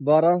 12,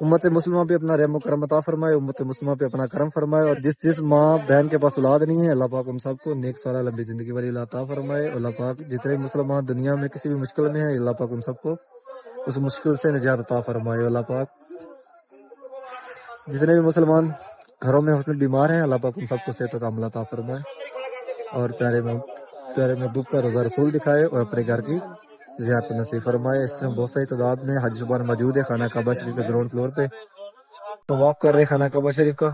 امت مسلمہ پہ اپنا رحم و کرم عطا فرمائے، امت مسلمہ پہ اپنا کرم فرمائے، اور جس ماں بہن کے پاس اولاد نہیں ہے، اللہ پاک ان سب کو نیک صالح لمبی زندگی والی عطا فرمائے۔ اللہ پاک جتنے بھی مسلمان دنیا میں کسی بھی مشکل میں ہیں، اللہ پاک ان سب کو اس مشکل سے نجات عطا فرمائے۔ اللہ پاک جتنے بھی مسلمان گھروں میں حسن بیمار ہیں، اللہ پاک ان سب کو صحت و کاملہ عطا فرمائے، اور پیارے محبوب کا روزہ رسول دکھائے، اور اپنے گھر کی زیارت نصیب فرمائے۔ اس طرح بہت ساری تعداد میں حاجی زبان موجود ہے خانہ کعبہ شریف کے گراؤنڈ فلور پہ، طواف کر رہے خانہ کعبہ شریف کا۔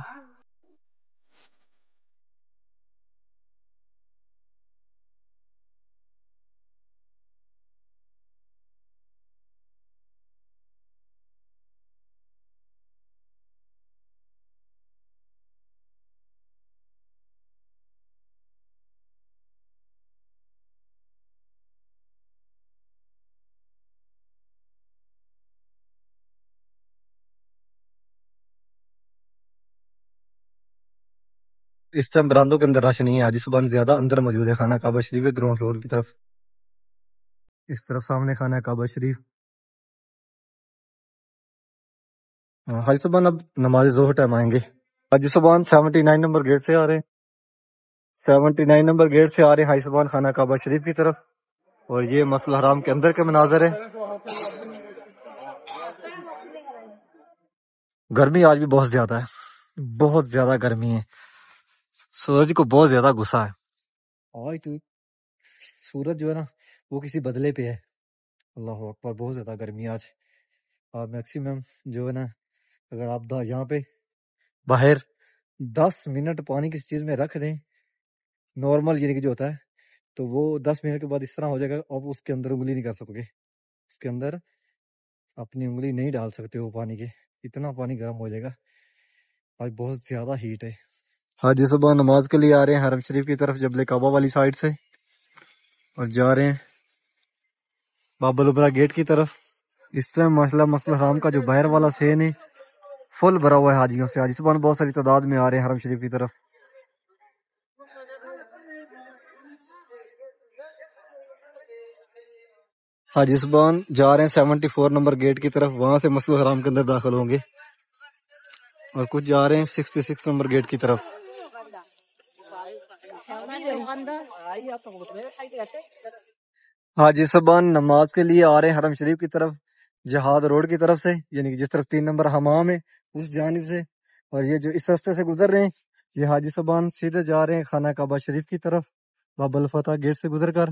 اس ٹائم برآمدوں کے اندر رش نہیں ہے، حاجی زبان زیادہ اندر موجود ہے خانہ کعبہ شریف کے گراؤنڈ فلور کی طرف۔ اس طرف سامنے خانہ کعبہ شریف۔ حاجی صاحبان اب نماز ظہر ٹائم آئیں گے۔ حاجی صاحبان 79 نمبر گیٹ سے آ رہے ہیں، 79 نمبر گیٹ سے آ رہے ہیں حاجی صاحبان خانہ کعبہ شریف کی طرف، اور یہ مسجد الحرام کے اندر کے مناظر ہے۔ گرمی آج بھی بہت زیادہ ہے، بہت زیادہ گرمی ہے، سورج کو بہت زیادہ غصہ ہے آج تو۔ سورج جو ہے نا وہ کسی بدلے پہ ہے، اللہ اکبر، بہت زیادہ گرمی ہے آج۔ میکسیمم جو ہے نا، اگر آپ یہاں پہ باہر 10 منٹ پانی کسی چیز میں رکھ دیں نارمل، یعنی کہ جو ہوتا ہے، تو وہ 10 منٹ کے بعد اس طرح ہو جائے گا، آپ اس کے اندر انگلی نہیں کر سکو گے، اس کے اندر اپنی انگلی نہیں ڈال سکتے ہو پانی کے، اتنا پانی گرم ہو جائے گا، آج بہت زیادہ ہیٹ ہے۔ حاجی صبح نماز کے لیے آ رہے ہیں حرم شریف کی طرف جبل کعبہ والی سائڈ سے، اور جا رہے ہیں باب البرا گیٹ کی طرف۔ اس طرح مسئلہ حرام کا جو باہر والا سین ہے فل بھرا ہوا ہے حاجیوں سے۔ حاجی صبح بہت ساری تعداد میں آ رہے ہیں حرم شریف کی طرف۔ حاجی صبح جا رہے ہیں 74 نمبر گیٹ کی طرف، وہاں سے مسجد الحرام کے اندر داخل ہوں گے، اور کچھ جا رہے ہیں 66 نمبر گیٹ کی طرف۔ حاجی صاحبان نماز کے لیے آ رہے ہیں حرم شریف کی طرف جہاد روڈ کی طرف سے، یعنی کہ جس طرف 3 نمبر حمام ہے اس جانب سے، اور یہ جو اس راستے سے گزر رہے ہیں یہ حاجی صاحبان سیدھے جا رہے ہیں خانہ کعبہ شریف کی طرف باب الفتح گیٹ سے گزر کر۔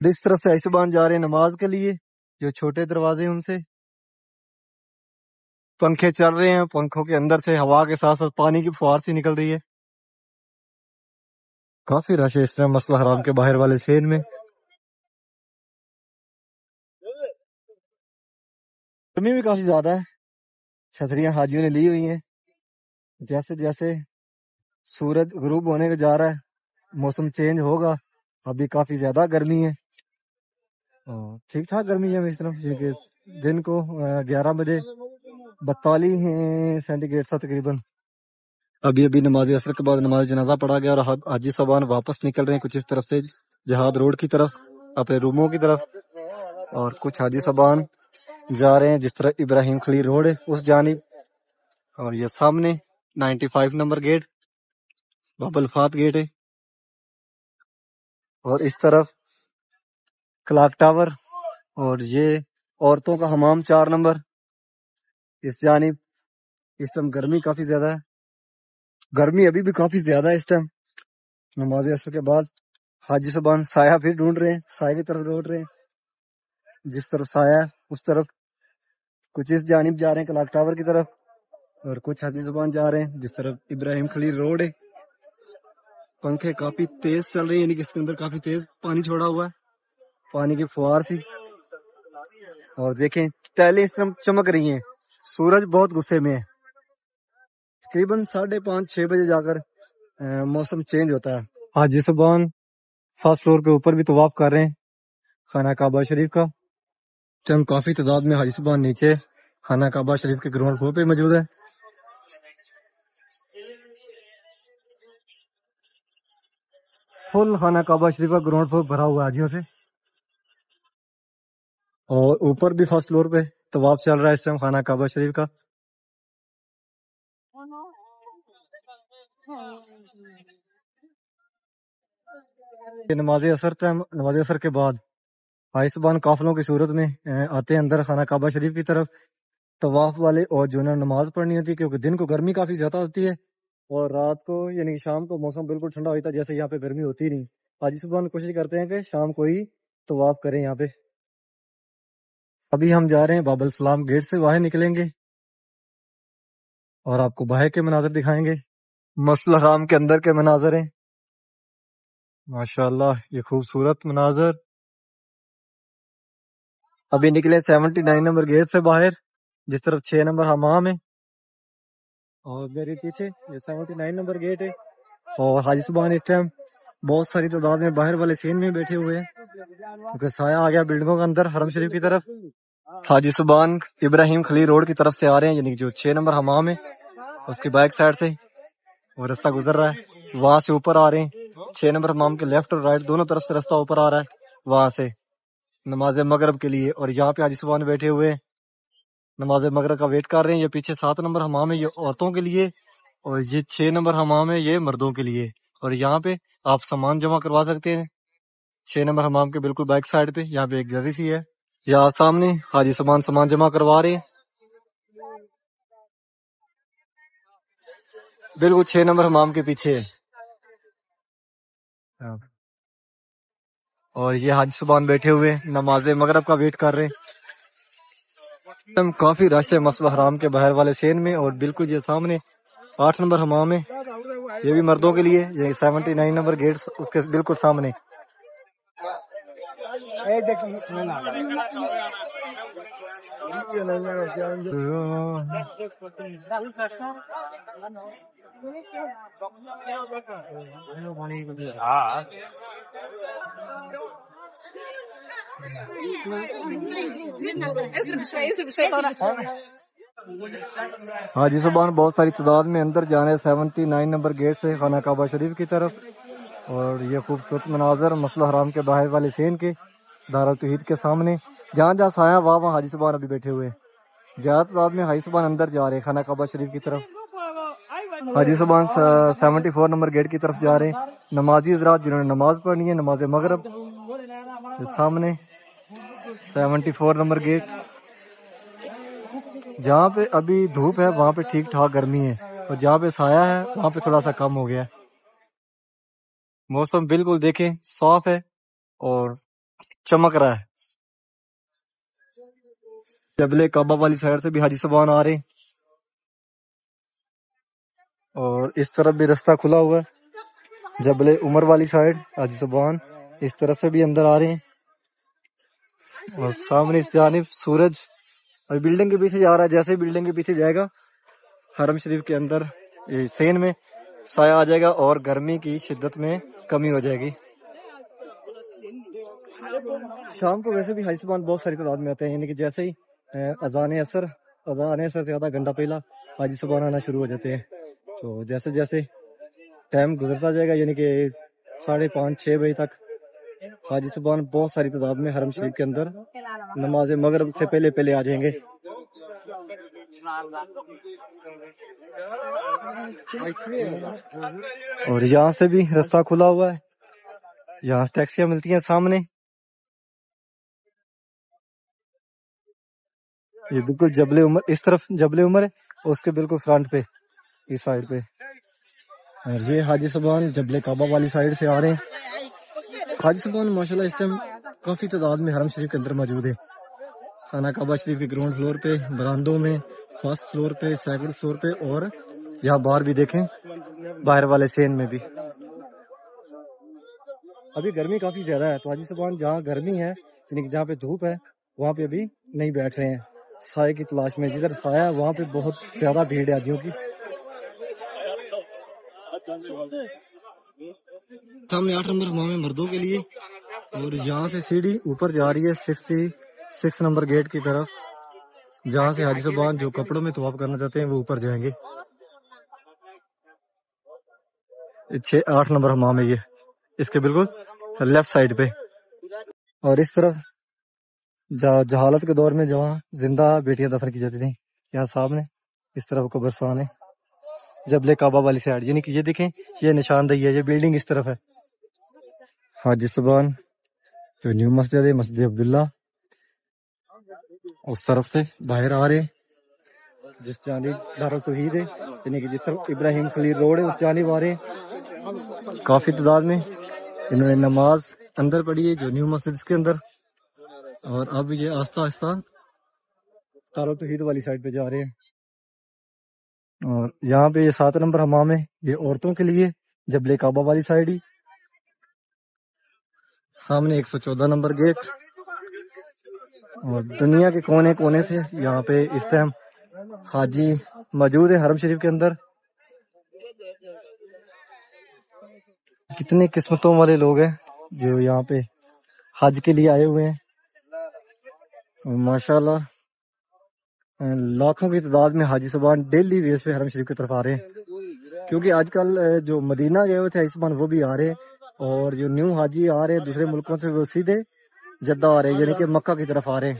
اس طرف سے حاجی صاحبان جا رہے ہیں نماز کے لیے، جو چھوٹے دروازے ہیں ان سے پنکھے چل رہے ہیں، پنکھوں کے اندر سے ہوا کے ساتھ ساتھ پانی کی فوار سی نکل رہی ہے۔ کافی رش ہے اس طرح مسجد الحرام کے باہر والے سین میں۔ گرمی بھی کافی زیادہ ہے، چھتریاں حاجیوں نے لی ہوئی ہیں، جیسے جیسے سورج غروب ہونے کو جا رہا ہے موسم چینج ہوگا، ابھی کافی زیادہ گرمی ہے، ٹھیک ٹھاک گرمی ہے اس طرف، کہ دن کو 11 بجے 42 سینٹی گریڈ تھا تقریباً۔ ابھی نماز عصر کے بعد نماز جنازہ پڑھا گیا، اور حاجی صاحبان واپس نکل رہے ہیں کچھ اس طرف سے جہاد روڈ کی طرف اپنے روموں کی طرف، اور کچھ حاجی صاحبان جا رہے ہیں جس طرح ابراہیم خلیل روڈ ہے اس جانب، اور یہ سامنے 95 نمبر گیٹ باب الفات گیٹ ہے، اور اس طرف کلاک ٹاور، اور یہ عورتوں کا حمام 4 نمبر اس جانب۔ اس ٹائم گرمی کافی زیادہ ہے، گرمی ابھی بھی کافی زیادہ ہے اس ٹائم نماز عصر کے بعد۔ حاجی صاحبان سایہ پھر ڈھونڈ رہے ہیں، سایہ کی طرف ڈھونڈ رہے ہیں، جس طرف سایہ ہے اس طرف، کچھ اس جانب جا رہے ہیں کلاک ٹاور کی طرف، اور کچھ حاجی صاحبان جا رہے ہیں جس طرف ابراہیم خلیل روڈ ہے۔ پنکھے کافی تیز چل رہے ہیں، یعنی کہ اس کے اندر کافی تیز پانی چھوڑا ہوا ہے، پانی کی فوار سی، اور دیکھیں ٹائلیں اس طرح چمک رہی ہیں، سورج بہت غصے میں ہے۔ تقریباً 5:30-6 بجے جا کر موسم چینج ہوتا ہے۔ حاجی صاحبان فرسٹ فلور کے اوپر بھی طواف کر رہے ہیں خانہ کعبہ شریف کا، ٹائم کافی تعداد میں حاجی صاحبان نیچے خانہ کعبہ شریف کے گراؤنڈ فلور پہ موجود ہے۔ فل خانہ کعبہ شریف کا گراؤنڈ فلور بھرا ہوا ہے حاجیوں سے، اور اوپر بھی فرسٹ فلور پہ طواف چل رہا ہے اس ٹائم خانہ کعبہ شریف کا. نماز اثر کے بعد بھائی صاحبان قافلوں کی صورت میں آتے ہیں اندر خانہ کعبہ شریف کی طرف طواف والے، اور جو انہوں نے نماز پڑھنی ہوتی ہے کیونکہ دن کو گرمی کافی زیادہ ہوتی ہے اور رات کو یعنی شام کو موسم بالکل ٹھنڈا ہوتا ہے، جیسے یہاں پہ گرمی ہوتی نہیں. حاجی صاحبان کوشش کرتے ہیں کہ شام کو ہی طواف کریں یہاں پہ. ابھی ہم جا رہے ہیں باب السلام گیٹ سے باہر نکلیں گے اور آپ کو باہر کے مناظر دکھائیں گے. مسجد الحرام کے اندر کے مناظر ہیں ماشاءاللہ، یہ خوبصورت مناظر. ابھی نکلے 79 نمبر گیٹ سے باہر جس طرف 6 نمبر حمام ہے، اور میرے پیچھے یہ 79 نمبر گیٹ ہے. اور حاجی صاحبان اس ٹائم بہت ساری تعداد میں باہر والے سین میں بیٹھے ہوئے ہیں کیونکہ سایہ آ گیا بلڈنگوں کے اندر حرم شریف کی طرف. حاجی صاحبان ابراہیم خلیل روڈ کی طرف سے آ رہے ہیں، یعنی جو 6 نمبر حمام ہے اس کی بیک سائڈ سے وہ رستہ گزر رہا ہے. وہاں سے اوپر آ رہے ہیں 6 نمبر حمام کے لیفٹ اور رائٹ دونوں طرف سے رستہ اوپر آ رہا ہے وہاں سے نماز مغرب کے لیے. اور یہاں پہ حاجی صاحبان بیٹھے ہوئے ہیں نماز مغرب کا ویٹ کر رہے ہیں. یہ پیچھے 7 نمبر حمام ہے، یہ عورتوں کے لیے، اور یہ 6 نمبر حمام ہے یہ مردوں کے لیے. اور یہاں پہ آپ سامان جمع کروا سکتے ہیں 6 نمبر حمام کے بالکل بیک سائڈ پہ. یہاں پہ ایک گیلری سی ہے، یہاں سامنے حاجی صاحبان سامان جمع کروا رہے ہیں بالکل 6 نمبر حمام کے پیچھے ہے. اور یہ حاجی صاحبان بیٹھے ہوئے نماز مغرب کا ویٹ کر رہے ہیں. کافی رش ہے مسجد الحرام کے باہر والے سین میں. اور بالکل یہ سامنے 8 نمبر حمام ہے، یہ بھی مردوں کے لیے. یہ 79 نمبر گیٹ اس کے بالکل سامنے. حاجی صاحبان بہت ساری تعداد میں اندر جا رہے ہیں 79 نمبر گیٹ سے خانہ کعبہ شریف کی طرف. اور یہ خوبصورت مناظر مسجد الحرام کے باہر والے سین کے دارالتوحید کے سامنے جہاں جہاں سایہ وہاں حاجی صاحبان ابھی بیٹھے ہوئے. زیادہ تعداد میں حاجی صاحبان اندر جا رہے ہیں خانہ کعبہ شریف کی طرف. حاجی صاحبان 74 نمبر گیٹ کی طرف جا رہے ہیں. نمازی حضرات جنہوں نے نماز پڑھنی ہے نماز مغرب سامنے 74 نمبر گیٹ. جہاں پہ ابھی دھوپ ہے وہاں پہ ٹھیک ٹھاک گرمی ہے، اور جہاں پہ سایہ ہے وہاں پہ تھوڑا سا کم ہو گیا. موسم بالکل دیکھیں صاف ہے اور چمک رہا ہے. جبل کعبہ والی سائڈ سے بھی حاجی صاحبان آ رہے ہیں، اور اس طرف بھی رستہ کھلا ہوا ہے جبل عمر والی سائڈ. حاجی صاحبان اس طرف سے بھی اندر آ رہے ہیں. اور سامنے اس جانب سورج ابھی بلڈنگ کے پیچھے جا رہا ہے. جیسے بلڈنگ کے پیچھے جائے گا حرم شریف کے اندر سین میں سایہ آ جائے گا اور گرمی کی شدت میں کمی ہو جائے گی. شام کو ویسے بھی حاجی صاحبان بہت ساری تعداد میں آتے ہیں، یعنی کہ جیسے ہی اذان اثر سے آدھا گھنٹہ پہلا حاجی صاحبان آنا شروع ہو جاتے ہیں. تو جیسے جیسے ٹائم گزرتا جائے گا یعنی کہ 5:30-6 بجے تک حاجی صاحبان بہت ساری تعداد میں حرم شریف کے اندر نماز مغرب سے پہلے آ جائیں گے. اور یہاں سے بھی رستہ کھلا ہوا ہے، یہاں سے ٹیکسیاں ملتی ہیں سامنے. یہ بالکل جبل عمر اس طرف جبل عمر ہے، اس کے بالکل فرنٹ پہ اس سائڈ پہ. اور یہ حاجی صاحبان جبل کعبہ والی سائڈ سے آ رہے ہیں. حاجی صاحبان ماشاءاللہ اس ٹائم کافی تعداد میں حرم شریف کے اندر موجود ہے. خانہ کعبہ شریف کے گراؤنڈ فلور پہ، برآمدوں میں، فرسٹ فلور پہ، سیکنڈ فلور پہ، اور یہاں باہر بھی دیکھیں باہر والے سین میں بھی. ابھی گرمی کافی زیادہ ہے تو حاجی صاحبان جہاں گرمی ہے یعنی کہ جہاں پہ دھوپ ہے وہاں پہ ابھی نہیں بیٹھ رہے ہیں سائے کی تلاش میں. جدھر سایہ ہے وہاں پہ بہت زیادہ بھیڑ ہے حاجیوں کی. سامنے 8 نمبر حمام ہے مردوں کے لیے، اور یہاں سے سیڑھی اوپر جا رہی ہے 66 نمبر گیٹ کی طرف، جہاں سے حاجی صاحبان جو کپڑوں میں طواف کرنا چاہتے ہیں وہ اوپر جائیں گے. 8 نمبر حمام ہے یہ اس کے بالکل لیفٹ سائڈ پہ. اور اس طرف جہالت کے دور میں جہاں زندہ بیٹیاں دفن کی جاتی تھیں، یہاں سامنے اس طرف قبرستان ہے جبل کعبہ والی سائڈ، یعنی کہ یہ دیکھیں یہ نشاندہی ہے، یہ بلڈنگ اس طرف ہے حاجی سبان جو نیو مسجد ہے، مسجد عبداللہ اس طرف سے باہر آ رہے ہیں، جس جانب دارالتوحید ہے یعنی کہ جس طرف ابراہیم خلیل روڈ ہے اس جانب آ رہے ہیں کافی تعداد میں۔ انہوں نے نماز اندر پڑھی ہے جو نیو مسجد کے اندر، اور اب یہ آہستہ آہستہ دارالتوحید والی سائڈ پہ جا رہے ہیں۔ اور یہاں پہ یہ 7 نمبر حمام ہے، یہ عورتوں کے لیے جبل کعبہ والی سائڈ ہی، سامنے 114 نمبر گیٹ۔ اور دنیا کے کونے کونے سے یہاں پہ اس ٹائم حاجی موجود ہے حرم شریف کے اندر۔ کتنی قسمتوں والے لوگ ہیں جو یہاں پہ حج کے لیے آئے ہوئے ہیں، ماشاءاللہ لاکھوں کی تعداد میں حاجی صاحبان ڈیلی بیس پہ حرم شریف کی طرف آ رہے ہیں، کیونکہ آج کل جو مدینہ گئے ہوئے تھے حاجی صاحبان وہ بھی آ رہے ہیں، اور جو نیو حاجی آ رہے ہیں دوسرے ملکوں سے وہ سیدھے جدہ آ رہے ہیں، یعنی کہ مکہ کی طرف آ رہے ہیں۔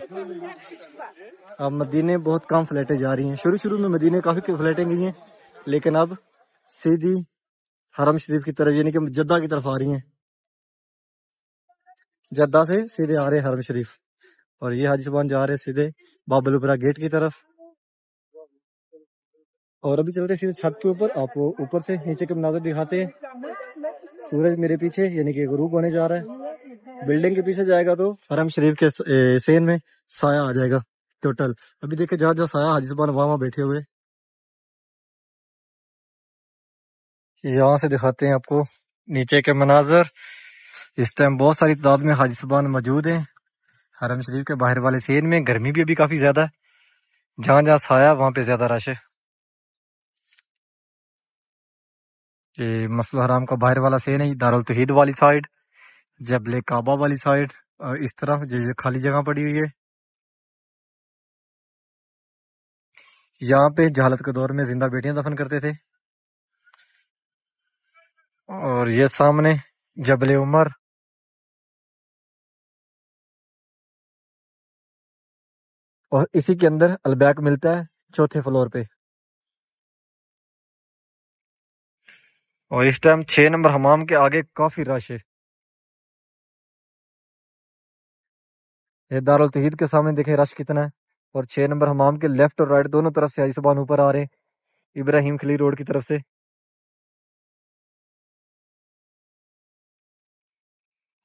اب مدینے بہت کم فلیٹیں جا رہی ہیں، شروع میں مدینے کافی فلیٹیں گئی ہیں، لیکن اب سیدھی حرم شریف کی طرف یعنی کہ جدہ کی طرف آ رہی ہیں، جدہ سے سیدھے آ رہے ہیں حرم شریف۔ اور یہ حاجی صاحبان جا رہے ہیں سیدھے باب العبرہ گیٹ کی طرف، اور ابھی چلتے سیدھے چھت کے اوپر، آپ کو اوپر سے نیچے کے مناظر دکھاتے ہیں۔ سورج میرے پیچھے یعنی کہ غروب ہونے جا رہا ہے، بلڈنگ کے پیچھے جائے گا تو حرم شریف کے سین میں سایہ آ جائے گا ٹوٹل۔ ابھی دیکھیں جہاں جہاں سایہ حاجی صاحبان وہاں بیٹھے ہوئے، یہاں سے دکھاتے ہیں آپ کو نیچے کے مناظر۔ اس ٹائم بہت ساری تعداد میں حاجی صاحبان موجود ہیں حرم شریف کے باہر والے سین میں، گرمی بھی ابھی کافی زیادہ ہے، جہاں جہاں سایہ وہاں پہ زیادہ رش ہے۔ یہ مسجد الحرام کا باہر والا سین ہے، دارالتوحید والی سائڈ، جبل کعبہ والی سائڈ، اور اس طرف جو خالی جگہ پڑی ہوئی ہے، یہاں پہ جہالت کے دور میں زندہ بیٹیاں دفن کرتے تھے۔ اور یہ سامنے جبل عمر، اور اسی کے اندر البیک ملتا ہے 4تھے فلور پہ۔ اور اس ٹائم 6 نمبر حمام کے آگے کافی رش ہے۔ یہ دارالتوحید کے سامنے دیکھیں رش کتنا ہے، اور 6 نمبر حمام کے لیفٹ اور رائٹ دونوں طرف سے حاجی صاحبان اوپر آ رہے ہیں ابراہیم خلیل روڈ کی طرف سے۔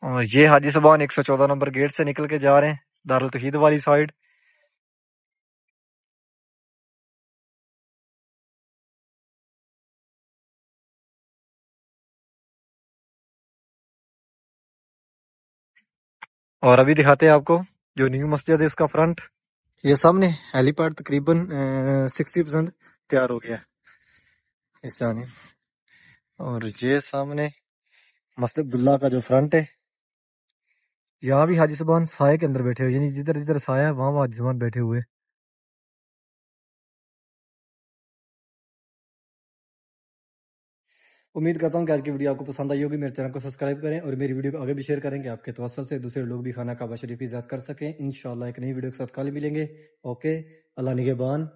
اور یہ حاجی صاحبان 114 نمبر گیٹ سے نکل کے جا رہے ہیں دارالتوحید والی سائڈ۔ اور ابھی دکھاتے ہیں آپ کو جو نیو مسجد ہے اس کا فرنٹ، یہ سامنے ہیلی پیڈ تقریباً 60% تیار ہو گیا ہے اس جانب۔ اور یہ سامنے مسجد عبداللہ کا جو فرنٹ ہے، یہاں بھی حاجی صاحبان سائے کے اندر بیٹھے ہوئے، یعنی جدھر جدھر سایہ ہے وہاں حاجی صاحبان بیٹھے ہوئے۔ امید کرتا ہوں کہ آج کی ویڈیو آپ کو پسند آئی ہوگی، میرے چینل کو سبسکرائب کریں اور میری ویڈیو کو آگے بھی شیئر کریں کہ آپ کے توسل سے دوسرے لوگ بھی خانہ کعبہ شریف کی زیارت کر سکیں۔ انشاءاللہ ایک نئی ویڈیو کے ساتھ کل ملیں گے۔ اوکے، اللہ نگہبان۔